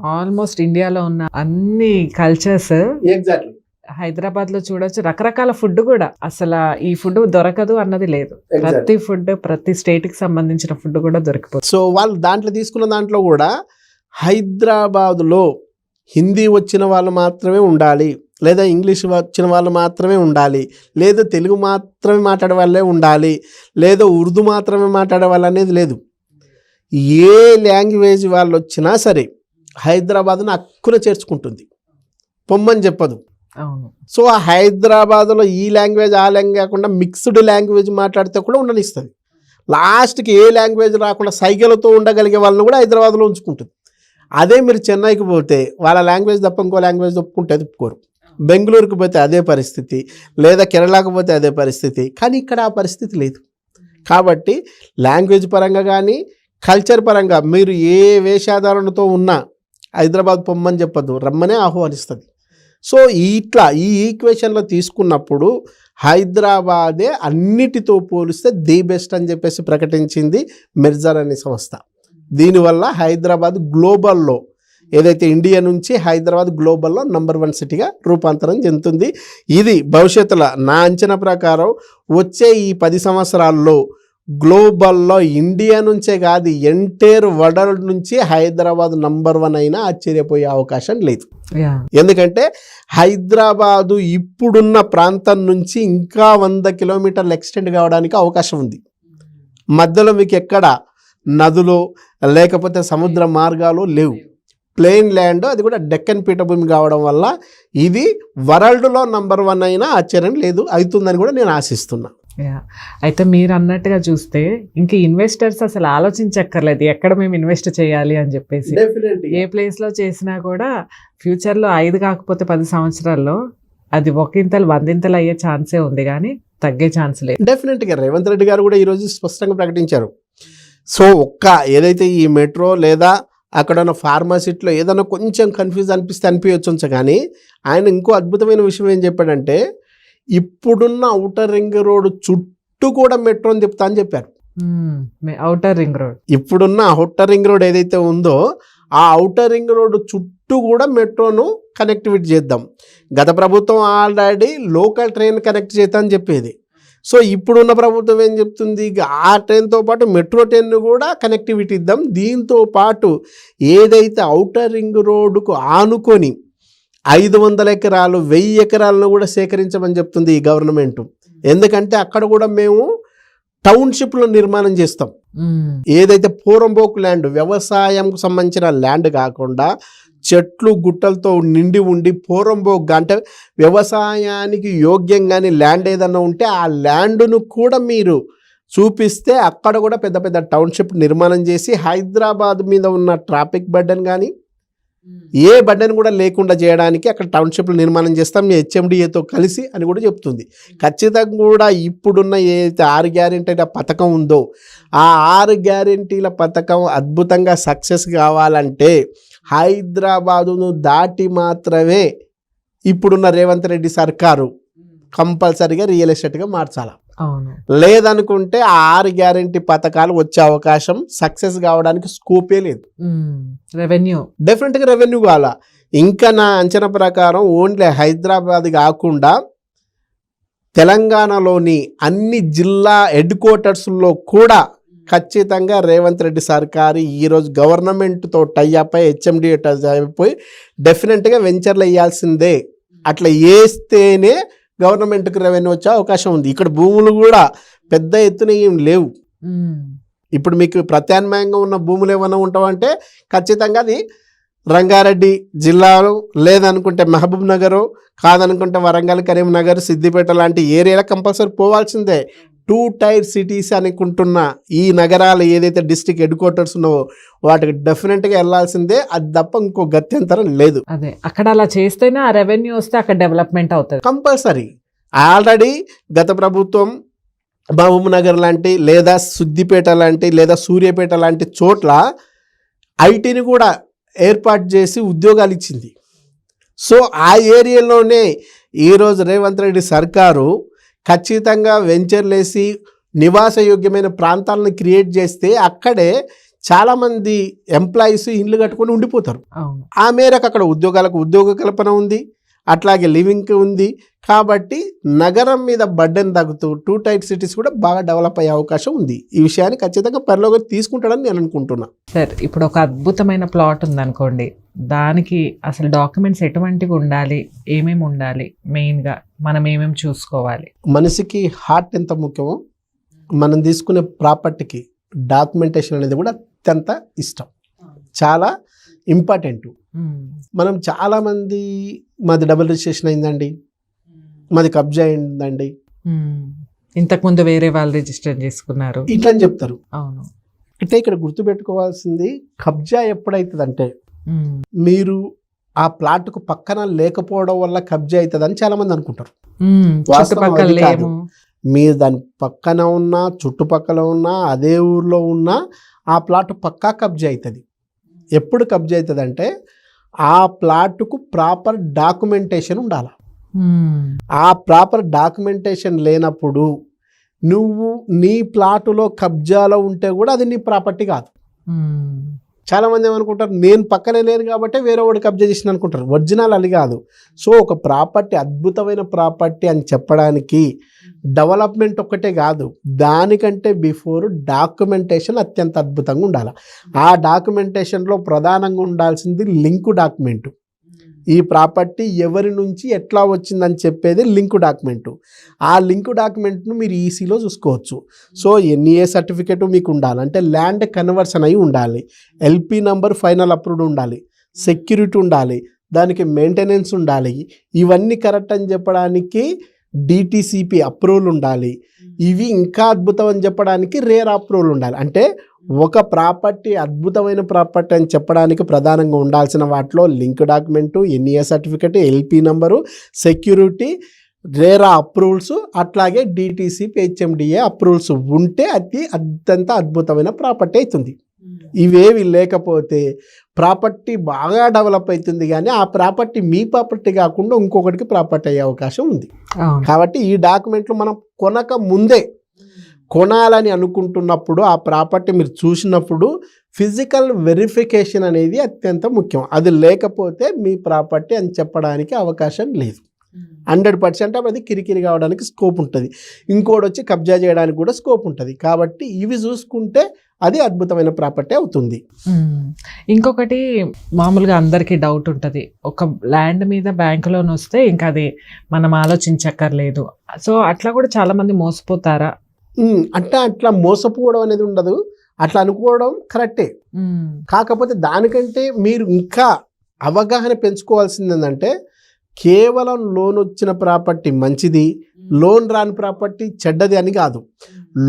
Almost ఇండియాలో ఉన్న అన్ని కల్చర్స్ ఎగ్జాక్ట్లీ హైదరాబాద్ లో చూడొచ్చు. రకరకాల ఫుడ్ కూడా అసలు ఈ ఫుడ్ దొరకదు అన్నది లేదు. ప్రతి ఫుడ్ ప్రతి స్టేట్ కి సంబంధించిన ఫుడ్ కూడా దొరికిపోతుంది. సో వాళ్ళు దాంట్లో తీసుకున్న దాంట్లో కూడా హైదరాబాదులో హిందీ వచ్చిన వాళ్ళు మాత్రమే ఉండాలి, లేదా ఇంగ్లీష్ వచ్చిన వాళ్ళు మాత్రమే ఉండాలి, లేదా తెలుగు మాత్రమే మాట్లాడే వాళ్ళే ఉండాలి, లేదా ఉర్దూ మాత్రమే మాట్లాడే వాళ్ళు అనేది లేదు. ఏ లాంగ్వేజ్ వాళ్ళు వచ్చినా సరే హైదరాబాద్ను హక్కున చేర్చుకుంటుంది, పొమ్మని చెప్పదు. అవును. సో ఆ హైదరాబాద్లో ఈ లాంగ్వేజ్ ఆ లాంగ్వేజ్ కాకుండా మిక్స్డ్ లాంగ్వేజ్ మాట్లాడితే కూడా ఉండనిస్తుంది. లాస్ట్కి ఏ లాంగ్వేజ్ రాకుండా సైగలతో ఉండగలిగే వాళ్ళని కూడా హైదరాబాద్లో ఉంచుకుంటుంది. అదే మీరు చెన్నైకి పోతే వాళ్ళ లాంగ్వేజ్ తప్ప ఇంకో లాంగ్వేజ్ ఒప్పుకుంటే ఒప్పుకోరు. బెంగళూరుకి పోతే అదే పరిస్థితి, లేదా కేరళకు పోతే అదే పరిస్థితి. కానీ ఇక్కడ ఆ పరిస్థితి లేదు. కాబట్టి లాంగ్వేజ్ పరంగా కానీ కల్చర్ పరంగా మీరు ఏ వేషాధారణతో ఉన్నా హైదరాబాద్ పొమ్మని చెప్పద్దు, రమ్మనే ఆహ్వానిస్తుంది. సో ఇట్లా ఈ ఈక్వేషన్లో తీసుకున్నప్పుడు హైదరాబాదే అన్నిటితో పోలిస్తే ది బెస్ట్ అని చెప్పేసి ప్రకటించింది మెర్జర్ అనే సంస్థ. దీనివల్ల హైదరాబాద్ గ్లోబల్లో ఏదైతే ఇండియా నుంచి హైదరాబాద్ గ్లోబల్లో నంబర్ 1 సిటీగా రూపాంతరం చెందుతుంది. ఇది భవిష్యత్తులో నా అంచనా ప్రకారం వచ్చే ఈ 10 సంవత్సరాల్లో గ్లోబల్లో ఇండియా నుంచే కాదు ఎంటైర్ వరల్డ్ నుంచి హైదరాబాద్ నంబర్ 1 అయినా ఆశ్చర్యపోయే అవకాశం లేదు. ఎందుకంటే హైదరాబాదు ఇప్పుడున్న ప్రాంతం నుంచి ఇంకా 100 కిలోమీటర్లు ఎక్స్టెండ్ కావడానికి అవకాశం ఉంది. మధ్యలో మీకు ఎక్కడ నదులు లేకపోతే సముద్ర మార్గాలు లేవు, ప్లెయిన్ ల్యాండ్, అది కూడా డెక్కన్ పీఠభూమి కావడం వల్ల ఇది వరల్డ్లో నంబర్ 1 అయినా ఆశ్చర్యం లేదు, అవుతుందని కూడా నేను ఆశిస్తున్నా. అయితే మీరు అన్నట్టుగా చూస్తే ఇంక ఇన్వెస్టర్స్ అసలు ఆలోచించక్కర్లేదు ఎక్కడ మేము ఇన్వెస్ట్ చేయాలి అని చెప్పేసి. ఏ ప్లేస్లో చేసినా కూడా ఫ్యూచర్లో 5 కాకపోతే 10 సంవత్సరాల్లో అది 1 100 అయ్యే ఛాన్సే ఉంది, కానీ తగ్గే ఛాన్స్ లేదు. డెఫినెట్గా రేవంత్ రెడ్డి గారు కూడా ఈరోజు స్పష్టంగా ప్రకటించారు. సో ఏదైతే ఈ మెట్రో లేదా అక్కడ ఉన్న ఫార్మసిటీలో ఏదైనా కొంచెం కన్ఫ్యూజ్ అనిపించవచ్చు, కానీ ఆయన ఇంకో అద్భుతమైన విషయం ఏం చెప్పాడంటే ఇప్పుడున్న ఔటర్ రింగ్ రోడ్ చుట్టూ కూడా మెట్రోని చెప్తా అని చెప్పారు. ఔటర్ రింగ్ రోడ్ ఇప్పుడున్న ఔటర్ రింగ్ రోడ్ ఏదైతే ఉందో ఆ ఔటర్ రింగ్ రోడ్ చుట్టూ కూడా మెట్రోను కనెక్టివిటీ చేద్దాం. గత ప్రభుత్వం ఆల్రెడీ లోకల్ ట్రైన్ కనెక్ట్ చేద్దాం అని చెప్పేది. సో ఇప్పుడున్న ప్రభుత్వం ఏం చెప్తుంది, ఆ ట్రైన్తో పాటు మెట్రో ట్రైన్ కూడా కనెక్టివిటీ ఇద్దాం. దీంతో పాటు ఏదైతే ఔటర్ రింగ్ రోడ్డుకు ఆనుకొని 500 ఎకరాలు 1000 ఎకరాలను కూడా సేకరించమని చెప్తుంది ఈ గవర్నమెంట్. ఎందుకంటే అక్కడ కూడా మేము టౌన్షిప్లో నిర్మాణం చేస్తాం. ఏదైతే పూరంబోకు ల్యాండ్ వ్యవసాయంకు సంబంధించిన ల్యాండ్ కాకుండా చెట్లు గుట్టలతో నిండి ఉండి పూరంబోక్ అంటే వ్యవసాయానికి యోగ్యంగాని ల్యాండ్ ఏదన్నా ఉంటే ఆ ల్యాండ్ను కూడా మీరు చూపిస్తే అక్కడ కూడా పెద్ద పెద్ద టౌన్షిప్ నిర్మాణం చేసి హైదరాబాద్ మీద ఉన్న ట్రాఫిక్ బర్డెన్ కానీ ఏ బర్డెన్ కూడా లేకుండా చేయడానికి అక్కడ టౌన్షిప్లు నిర్మాణం చేస్తాం హెచ్ఎండిఏతో కలిసి అని కూడా చెప్తుంది. ఖచ్చితంగా కూడా ఇప్పుడున్న ఏదైతే 6 గ్యారెంటీల పథకం ఉందో ఆ 6 గ్యారెంటీల పథకం అద్భుతంగా సక్సెస్ కావాలంటే హైదరాబాదును దాటి మాత్రమే ఇప్పుడున్న రేవంత్ రెడ్డి సర్కారు కంపల్సరీగా రియల్ ఎస్టేట్గా మార్చాలి. లేదనుకుంటే ఆ 6 గ్యారెంటీ పథకాలు వచ్చే అవకాశం సక్సెస్ కావడానికి స్కోపే లేదు. డెఫినెట్గా రెవెన్యూ కావాలా. ఇంకా నా అంచనా ప్రకారం ఓన్లీ హైదరాబాద్ కాకుండా తెలంగాణలోని అన్ని జిల్లా హెడ్ క్వార్టర్స్లో కూడా ఖచ్చితంగా రేవంత్ రెడ్డి సర్కారు ఈరోజు గవర్నమెంట్తో టైఅప్ అయి హెచ్ఎండి అయిపోయి డెఫినెట్గా వెంచర్లు వేయాల్సిందే. అట్లా వేస్తేనే గవర్నమెంట్కి రెవెన్యూ వచ్చే అవకాశం ఉంది. ఇక్కడ భూములు కూడా పెద్ద ఎత్తున ఏం లేవు. ఇప్పుడు మీకు ప్రత్యామ్నాయంగా ఉన్న భూములు ఏమైనా ఉంటావంటే ఖచ్చితంగా అది రంగారెడ్డి జిల్లాలో, లేదనుకుంటే మహబూబ్ నగరు, కాదనుకుంటే వరంగల్, కరీంనగర్, సిద్దిపేట లాంటి ఏరియాలో కంపల్సరీ పోవాల్సిందే. 2 టైర్ సిటీస్ అనుకుంటున్న ఈ నగరాలు ఏదైతే డిస్ట్రిక్ట్ హెడ్ క్వార్టర్స్ ఉన్నావో వాటికి డెఫినెట్గా వెళ్ళాల్సిందే. అది తప్ప ఇంకో గత్యంతరం లేదు. అదే అక్కడ అలా చేస్తేనే ఆ రెవెన్యూ వస్తే అక్కడ డెవలప్మెంట్ అవుతుంది కంపల్సరీ. ఆల్రెడీ గత ప్రభుత్వం మహబూబ్ నగర్ లాంటి లేదా సిద్దిపేట లాంటి లేదా సూర్యాపేట లాంటి చోట్ల ఐటీని కూడా ఏర్పాటు చేసి ఉద్యోగాలు ఇచ్చింది. సో ఆ ఏరియాలోనే ఈరోజు రేవంత్ రెడ్డి సర్కారు ఖచ్చితంగా వెంచర్లేసి నివాసయోగ్యమైన ప్రాంతాలను క్రియేట్ చేస్తే అక్కడే చాలామంది ఎంప్లాయీస్ ఇల్లు కట్టుకొని ఉండిపోతారు. అవును. ఆ మేరకు అక్కడ ఉద్యోగ కల్పన ఉంది, అట్లాగే లివింగ్ ఉంది. కాబట్టి నగరం మీద బర్డెన్ తగ్గుతూ 2 టైర్ సిటీస్ కూడా బాగా డెవలప్ అయ్యే అవకాశం ఉంది. ఈ విషయాన్ని ఖచ్చితంగా పరిలోకి తీసుకుంటాడని నేను అనుకుంటున్నా. సార్, ఇప్పుడు ఒక అద్భుతమైన ప్లాట్ ఉందనుకోండి, దానికి అసలు డాక్యుమెంట్స్ ఎటువంటివి ఉండాలి, ఏమేమి ఉండాలి, మెయిన్గా మనం ఏమేమి చూసుకోవాలి? మనిషికి హార్ట్ ఎంత ముఖ్యమో మనం తీసుకునే ప్రాపర్టీకి డాక్యుమెంటేషన్ అనేది కూడా అత్యంత ఇష్టం, చాలా ఇంపార్టెంట్. మనం చాలామంది మాది డబుల్ రిజిస్ట్రేషన్ అయిందండి, మాది కబ్జా అయిందండి, ఇంతకుముందు వేరే వాళ్ళు రిజిస్టర్ చేసుకున్నారు, ఇట్లా అని చెప్తారు. అవును. అంటే ఇక్కడ గుర్తుపెట్టుకోవాల్సింది, కబ్జా ఎప్పుడైతుందంటే మీరు ఆ ప్లాట్కు పక్కన లేకపోవడం వల్ల కబ్జా అవుతుందని చాలామంది అనుకుంటారు. చుట్టుపక్కల లేము, మీరు దాని పక్కన ఉన్నా చుట్టుపక్కల ఉన్నా అదే ఊర్లో ఉన్నా ఆ ప్లాట్ పక్కా కబ్జా అవుతుంది. ఎప్పుడు కబ్జా అవుతుంది అంటే ఆ ప్లాట్కు ప్రాపర్ డాక్యుమెంటేషన్ ఉండాలి. ఆ ప్రాపర్ డాక్యుమెంటేషన్ లేనప్పుడు నువ్వు నీ ప్లాటులో కబ్జాలో ఉంటే కూడా అది నీ ప్రాపర్టీ కాదు. చాలామంది ఏమనుకుంటారు, నేను పక్కనే లేను కాబట్టి వేరే వాడు కబ్జా చేసిన అనుకుంటారు. ఒరిజినల్ అది కాదు. సో ఒక ప్రాపర్టీ అద్భుతమైన ప్రాపర్టీ అని చెప్పడానికి డెవలప్మెంట్ ఒక్కటే కాదు, దానికంటే బిఫోర్ డాక్యుమెంటేషన్ అత్యంత అద్భుతంగా ఉండాలి. ఆ డాక్యుమెంటేషన్లో ప్రధానంగా ఉండాల్సింది లింకు డాక్యుమెంటు. ఈ ప్రాపర్టీ ఎవరి నుంచి ఎట్లా వచ్చిందని చెప్పేది లింకు డాక్యుమెంటు. ఆ లింకు డాక్యుమెంట్ను మీరు ఈసీలో చూసుకోవచ్చు. సో ఎన్ఏ సర్టిఫికేట్ మీకు ఉండాలి, అంటే ల్యాండ్ కన్వర్షన్ అయి ఉండాలి, ఎల్పీ నంబర్ ఫైనల్ అప్రూవ్డ్ ఉండాలి, సెక్యూరిటీ ఉండాలి, దానికి మెయింటెనెన్స్ ఉండాలి. ఇవన్నీ కరెక్ట్ అని చెప్పడానికి డిటిసిపి అప్రూవల్ ఉండాలి. ఇవి ఇంకా అద్భుతం అని చెప్పడానికి రేర్ అప్రూవల్ ఉండాలి. అంటే ఒక ప్రాపర్టీ అద్భుతమైన ప్రాపర్టీ అని చెప్పడానికి ప్రధానంగా ఉండాల్సిన వాటిలో link document, NA certificate, LP number, security, RERA approvals, అట్లాగే డిటిసిపి హెచ్ఎండిఏ అప్రూవల్స్ ఉంటే అది అత్యంత అద్భుతమైన ప్రాపర్టీ అవుతుంది. ఇవేవి లేకపోతే ప్రాపర్టీ బాగా డెవలప్ అవుతుంది కానీ ఆ ప్రాపర్టీ మీ ప్రాపర్టీ కాకుండా ఇంకొకటికి ప్రాపర్టీ అయ్యే అవకాశం ఉంది. కాబట్టి ఈ డాక్యుమెంట్లు మనం కొనక ముందే, కొనాలని అనుకుంటున్నప్పుడు ఆ ప్రాపర్టీ మీరు చూసినప్పుడు ఫిజికల్ వెరిఫికేషన్ అనేది అత్యంత ముఖ్యం. అది లేకపోతే మీ ప్రాపర్టీ అని చెప్పడానికి అవకాశం లేదు. 100% అది కిరికిరి కావడానికి స్కోప్ ఉంటుంది, ఇంకోటి వచ్చి కబ్జా చేయడానికి కూడా స్కోప్ ఉంటుంది. కాబట్టి ఇవి చూసుకుంటే అది అద్భుతమైన ప్రాపర్టీ అవుతుంది. ఇంకొకటి మామూలుగా అందరికీ డౌట్ ఉంటుంది, ఒక ల్యాండ్ మీద బ్యాంక్ లోన్ వస్తే ఇంకా అది మనం ఆలోచించక్కర్లేదు. సో అట్లా కూడా చాలా మంది మోసపోతారా? అంటే అట్లా మోసపోవడం అనేది ఉండదు, అట్లా అనుకోవడం కరెక్టే. కాకపోతే దానికంటే మీరు ఇంకా అవగాహన పెంచుకోవాల్సింది ఏంటంటే, కేవలం లోన్ వచ్చిన ప్రాపర్టీ మంచిది, లోన్ రాని ప్రాపర్టీ చెడ్డది అని కాదు.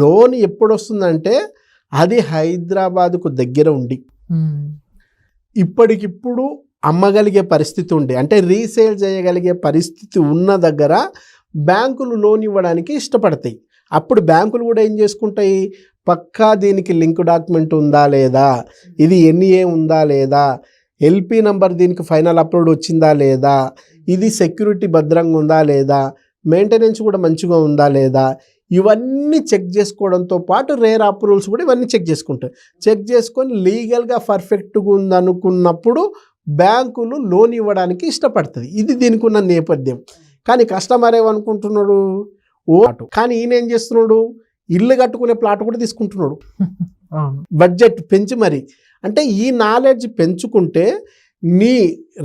లోన్ ఎప్పుడు వస్తుందంటే అది హైదరాబాదుకు దగ్గర ఉండి ఇప్పటికిప్పుడు అమ్మగలిగే పరిస్థితి ఉండి, అంటే రీసేల్ చేయగలిగే పరిస్థితి ఉన్న దగ్గర బ్యాంకులు లోన్ ఇవ్వడానికి ఇష్టపడతాయి. అప్పుడు బ్యాంకులు కూడా ఏం చేసుకుంటాయి, పక్కా దీనికి లింక్ డాక్యుమెంట్ ఉందా లేదా, ఇది ఎన్ఏ ఉందా లేదా, ఎల్పీ నంబర్ దీనికి ఫైనల్ అప్లోడ్ వచ్చిందా లేదా, ఇది సెక్యూరిటీ భద్రంగా ఉందా లేదా, మెయింటెనెన్స్ కూడా మంచిగా ఉందా లేదా, ఇవన్నీ చెక్ చేసుకోవడంతో పాటు రేర్ అప్రూవల్స్ కూడా ఇవన్నీ చెక్ చేసుకుంటాయి. చెక్ చేసుకొని లీగల్గా పర్ఫెక్ట్గా ఉందనుకున్నప్పుడు బ్యాంకులు లోన్ ఇవ్వడానికి ఇష్టపడుతుంది. ఇది దీనికి ఉన్న నేపథ్యం. కానీ కస్టమర్ ఏమనుకుంటున్నాడు, కానీ ఈయన ఏం చేస్తున్నాడు, ఇల్లు కట్టుకునే ప్లాట్ కూడా తీసుకుంటున్నాడు బడ్జెట్ పెంచి. మరి అంటే ఈ నాలెడ్జ్ పెంచుకుంటే నీ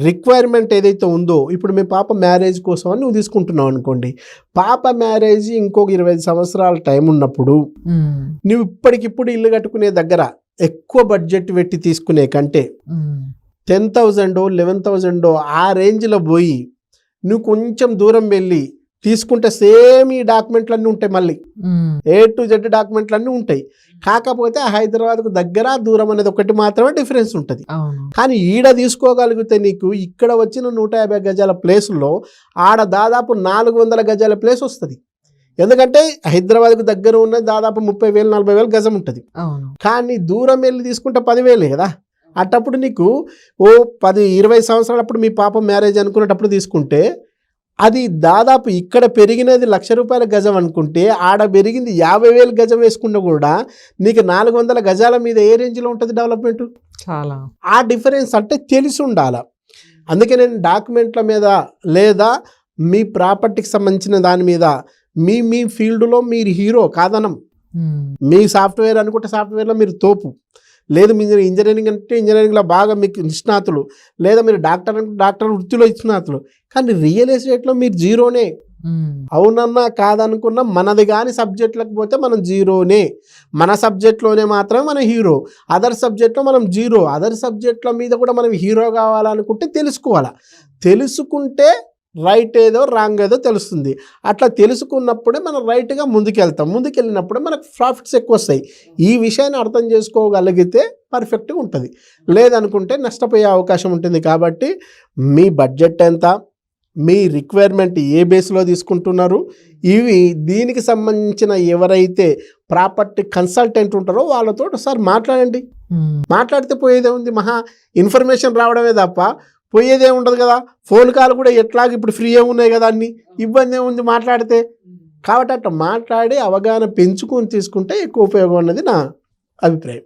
రిక్వైర్మెంట్ ఏదైతే ఉందో, ఇప్పుడు మీ పాప మ్యారేజ్ కోసం అని నువ్వు తీసుకుంటున్నావు అనుకోండి, పాప మ్యారేజ్ ఇంకొక 25 సంవత్సరాల టైం ఉన్నప్పుడు నువ్వు ఇప్పటికిప్పుడు ఇల్లు కట్టుకునే దగ్గర ఎక్కువ బడ్జెట్ పెట్టి తీసుకునే కంటే 10,000 11,000 ఆ రేంజ్లో పోయి నువ్వు కొంచెం దూరం వెళ్ళి తీసుకుంటే సేమ్ ఈ డాక్యుమెంట్లన్నీ ఉంటాయి, మళ్ళీ A to Z డాక్యుమెంట్లన్నీ ఉంటాయి. కాకపోతే హైదరాబాద్కు దగ్గర దూరం అనేది ఒకటి మాత్రమే డిఫరెన్స్ ఉంటుంది. కానీ ఈడ తీసుకోగలిగితే నీకు ఇక్కడ వచ్చిన 150 గజాల ప్లేస్లో ఆడ దాదాపు 400 గజాల ప్లేస్ వస్తుంది. ఎందుకంటే హైదరాబాద్కు దగ్గర ఉన్న దాదాపు 30,000 40,000 గజం ఉంటుంది. కానీ దూరం వెళ్ళి తీసుకుంటే 10,000 కదా. అట్టప్పుడు నీకు 10-20 సంవత్సరాలప్పుడు మీ పాప మ్యారేజ్ అనుకునేటప్పుడు తీసుకుంటే అది దాదాపు ఇక్కడ పెరిగినది ₹1,00,000 గజం అనుకుంటే ఆడ పెరిగింది 50,000 గజం వేసుకున్నా కూడా నీకు 400 గజాల మీద ఏ రేంజ్లో ఉంటుంది డెవలప్మెంట్? చాలా. ఆ డిఫరెన్స్ అంటే తెలిసి ఉండాలి. అందుకే నేను డాక్యుమెంట్ల మీద లేదా మీ ప్రాపర్టీకి సంబంధించిన దాని మీద మీ ఫీల్డ్లో మీరు హీరో కాదనం. మీ సాఫ్ట్వేర్ అనుకుంటే సాఫ్ట్వేర్లో మీరు తోపు, లేదు మీరు ఇంజనీరింగ్ అంటే ఇంజనీరింగ్లో బాగా మీకు నిష్ణాతులు, లేదా మీరు డాక్టర్ అంటే డాక్టర్ వృత్తిలో నిష్ణాతులు, కానీ రియల్ ఎస్టేట్లో మీరు జీరోనే. అవునన్నా కాదనుకున్నా మనది కానీ సబ్జెక్టులకు పోతే మనం జీరోనే. మన సబ్జెక్ట్లోనే మాత్రమే మనం హీరో, అదర్ సబ్జెక్ట్లో మనం జీరో. అదర్ సబ్జెక్టుల మీద కూడా మనం హీరో కావాలనుకుంటే తెలుసుకోవాలి. తెలుసుకుంటే రైట్ ఏదో రాంగ్ ఏదో తెలుస్తుంది. అట్లా తెలుసుకున్నప్పుడే మనం రైట్గా ముందుకెళ్తాం. ముందుకెళ్ళినప్పుడే మనకు ప్రాఫిట్స్ ఎక్కువ వస్తాయి. ఈ విషయాన్ని అర్థం చేసుకోగలిగితే పర్ఫెక్ట్గా ఉంటుంది, లేదనుకుంటే నష్టపోయే అవకాశం ఉంటుంది. కాబట్టి మీ బడ్జెట్ ఎంత, మీ రిక్వైర్మెంట్ ఏ బేస్లో తీసుకుంటున్నారు, ఇవి దీనికి సంబంధించిన ఎవరైతే ప్రాపర్టీ కన్సల్టెంట్ ఉంటారో వాళ్ళతో ఒకసారి మాట్లాడండి. మాట్లాడితే పోయేదే ఉంది, మహా ఇన్ఫర్మేషన్ రావడమే తప్ప పోయేదే ఉండదు కదా. ఫోన్ కాల్ కూడా ఎట్లాగ ఇప్పుడు ఫ్రీ ఉన్నాయి కదా, అన్ని ఇబ్బంది ఏముంది మాట్లాడితే. కాబట్టి అట్లా మాట్లాడి అవగాహన పెంచుకొని తీసుకుంటే ఎక్కువ ఉపయోగం అన్నది నా అభిప్రాయం.